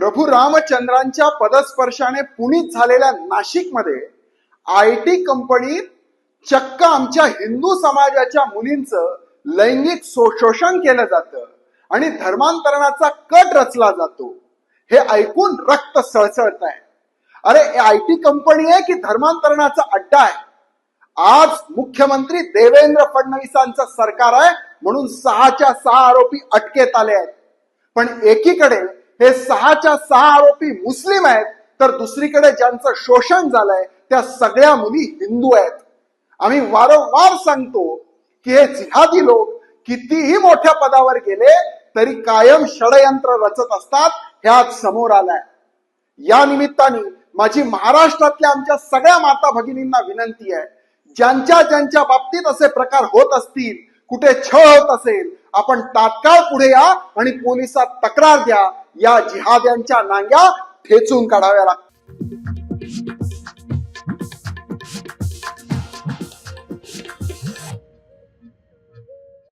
प्रभू रामचंद्रांच्या पदस्पर्शाने पुनीत झालेल्या नाशिकमध्ये IT कंपनीत चक्क आमच्या हिंदू समाजाच्या मुलींचं लैंगिक शोषण केलं जातं आणि धर्मांतरणाचा कट रचला जातो। हे ऐकून रक्त सळसळत आहे। अरे IT कंपनी आहे की धर्मांतरणाचा अड्डा आहे? आज मुख्यमंत्री देवेंद्र फडणवीसांचं सरकार आहे म्हणून 6च्या 6 आरोपी अटकेत आले आहेत। पण एकीकडे हे 6च्या 6 आरोपी मुस्लिम आहेत तर दुसरीकडे ज्यांचं शोषण झालंय त्या सगळ्या मुली हिंदू आहेत। आम्ही वारंवार सांगतो की हे जिहादी लोक कितीही मोठ्या पदावर गेले तरी कायम षडयंत्र रचत असतात, हे आज समोर आलंय। या निमित्ताने माझी महाराष्ट्रातल्या आमच्या सगळ्या माता भगिनींना विनंती आहे, ज्यांच्या बाबतीत असे प्रकार होत असतील, कुठे छळ होत असेल, आपण तात्काळ पुढे या आणि पोलिसात तक्रार द्या। या जिहाद्यांच्या नांग्या ठेचून काढाव्या लागतात।